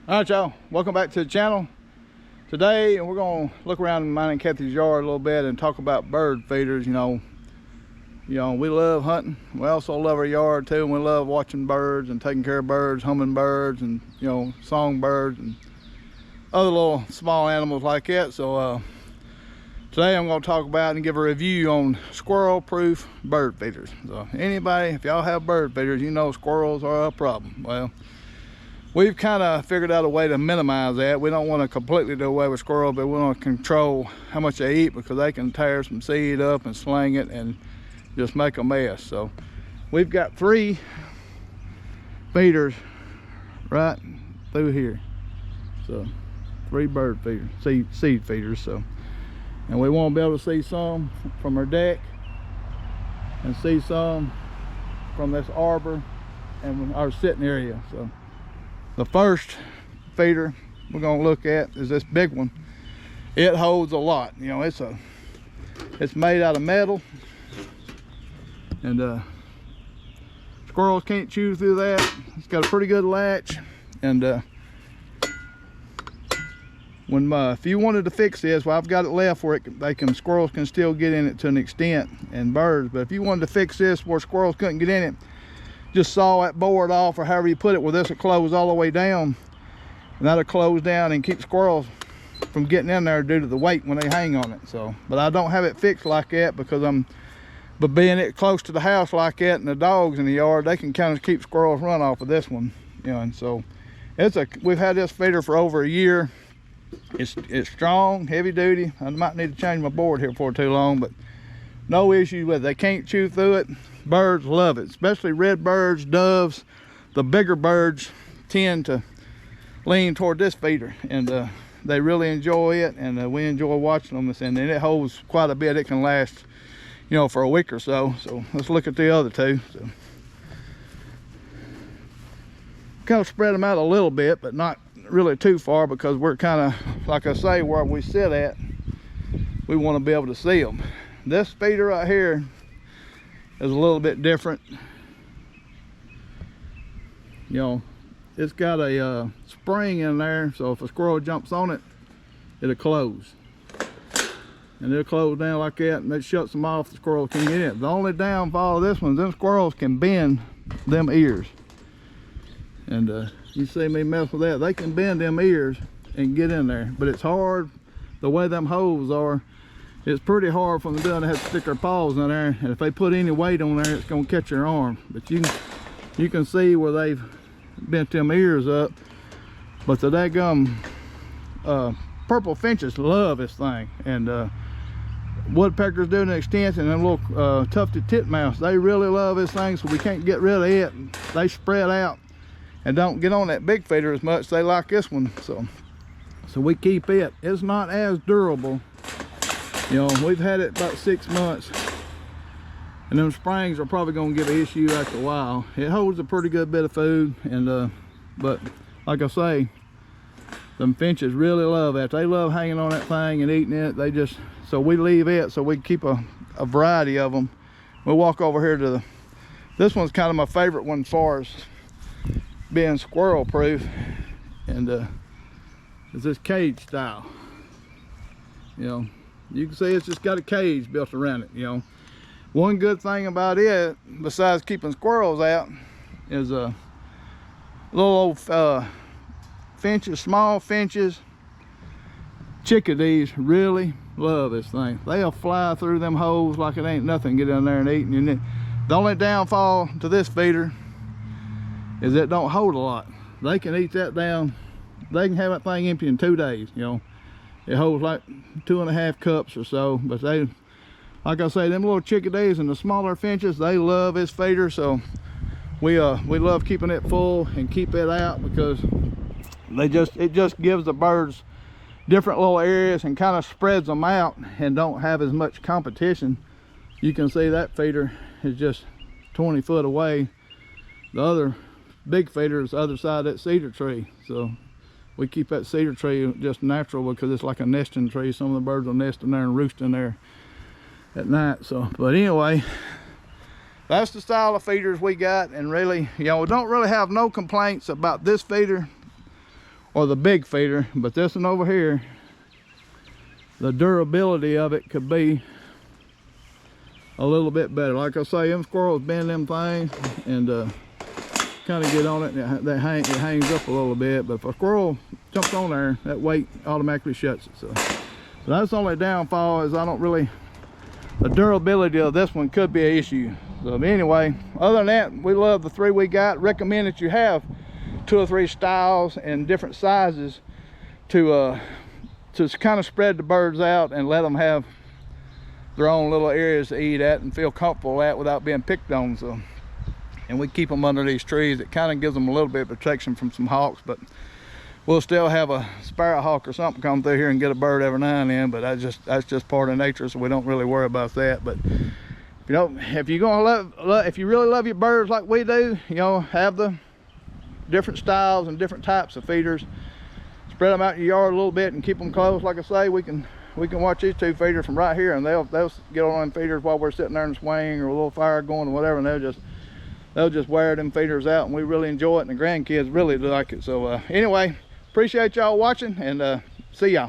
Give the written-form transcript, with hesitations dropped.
All right, y'all, welcome back to the channel. Today we're gonna look around mine and Kathy's yard a little bit and talk about bird feeders. You know, we love hunting. We also love our yard too, and we love watching birds and taking care of birds, hummingbirds and songbirds and other little small animals like that. So today I'm going to talk about and give a review on squirrel proof bird feeders. So anybody, if y'all have bird feeders, you know squirrels are a problem. Well, we've kind of figured out a way to minimize that. We don't want to completely do away with squirrels, but we want to control how much they eat, because they can tear some seed up and sling it and just make a mess. So we've got 3 feeders right through here. So 3 bird feeders, seed feeders. So, and we want to be able to see some from our deck and see some from this arbor and our sitting area. So the first feeder we're going to look at is this big one. It holds a lot. You know, it's made out of metal, and squirrels can't chew through that. It's got a pretty good latch, and if you wanted to fix this, well, I've got it left where squirrels can still get in it to an extent, and birds. But if you wanted to fix this where squirrels couldn't get in it, just saw that board off, or however you put it, where this will close all the way down, and that'll close down and keep squirrels from getting in there due to the weight when they hang on it. So, but I don't have it fixed like that, because but being it close to the house like that, and the dogs in the yard, they can kind of keep squirrels run off of this one. And so we've had this feeder for over a year. It's strong, heavy duty. I might need to change my board here before too long, but no issue with it. They can't chew through it. Birds love it, especially red birds, doves. The bigger birds tend to lean toward this feeder, and they really enjoy it, and we enjoy watching them. And it holds quite a bit. It can last, for a week or so. So let's look at the other 2. So kind of spread them out a little bit, but not really too far, because we're kind of, like I say, where we sit at, we want to be able to see them. This feeder right here is a little bit different. It's got a spring in there, so if a squirrel jumps on it, it'll close, and it'll close down like that, and it shuts them off. The squirrel can get in. The only downfall of this one is them squirrels can bend them ears, and you see me mess with that. They can bend them ears and get in there, but it's hard. The way them holes are, it's pretty hard for them to do. They have to stick their paws in there, and if they put any weight on there, it's going to catch their arm. But you can see where they've bent them ears up. But the daggum purple finches love this thing, and woodpeckers do an extent, and them little tufted titmouse, they really love this thing. So we can't get rid of it. They spread out and don't get on that big feeder as much. They like this one, so we keep it. It's not as durable. We've had it about 6 months, and them springs are probably going to give an issue after a while. It holds a pretty good bit of food, and but like I say, them finches really love that. They love hanging on that thing and eating it. So we leave it so we can keep a variety of them. We'll walk over here to this one's kind of my favorite one as far as being squirrel proof, and it's this cage style. You can see it's just got a cage built around it. One good thing about it, besides keeping squirrels out, is little old finches, small finches, chickadees really love this thing. They'll fly through them holes like it ain't nothing, get in there and eat. And the only downfall to this feeder is it don't hold a lot. They can eat that down. They can have that thing empty in 2 days. It holds like 2.5 cups or so. But they, like I say, them little chickadees and the smaller finches, they love this feeder. So we love keeping it full and keep it out, because it just gives the birds different little areas and kind of spreads them out and don't have as much competition. You can see that feeder is just 20 foot away. The other big feeder is the other side of that cedar tree. So we keep that cedar tree just natural, because it's like a nesting tree. Some of the birds will nest in there and roost in there at night. So, but anyway, that's the style of feeders we got. And really, we don't really have no complaints about this feeder or the big feeder, but this one over here, the durability of it could be a little bit better. Like I say, them squirrels bend them things and kind of get on it, and it hangs up a little bit. But if a squirrel jumps on there, that weight automatically shuts it. So that's the only downfall, is I don't really, the durability of this one could be an issue. So anyway, other than that, we love the 3 we got. Recommend that you have 2 or 3 styles and different sizes to kind of spread the birds out and let them have their own little areas to eat at and feel comfortable at without being picked on. So, and we keep them under these trees. It kind of gives them a little bit of protection from some hawks, but we'll still have a sparrowhawk or something come through here and get a bird every now and then. But that's just part of nature, so we don't really worry about that. But you know, if you're gonna if you really love your birds like we do, you know, have the different styles and different types of feeders. Spread them out in your yard a little bit and keep them close. Like I say, we can watch these 2 feeders from right here, and they'll get on them feeders while we're sitting there in the swing or a little fire going or whatever, and they'll just wear them feeders out, and we really enjoy it, and the grandkids really like it. So anyway, appreciate y'all watching, and see y'all.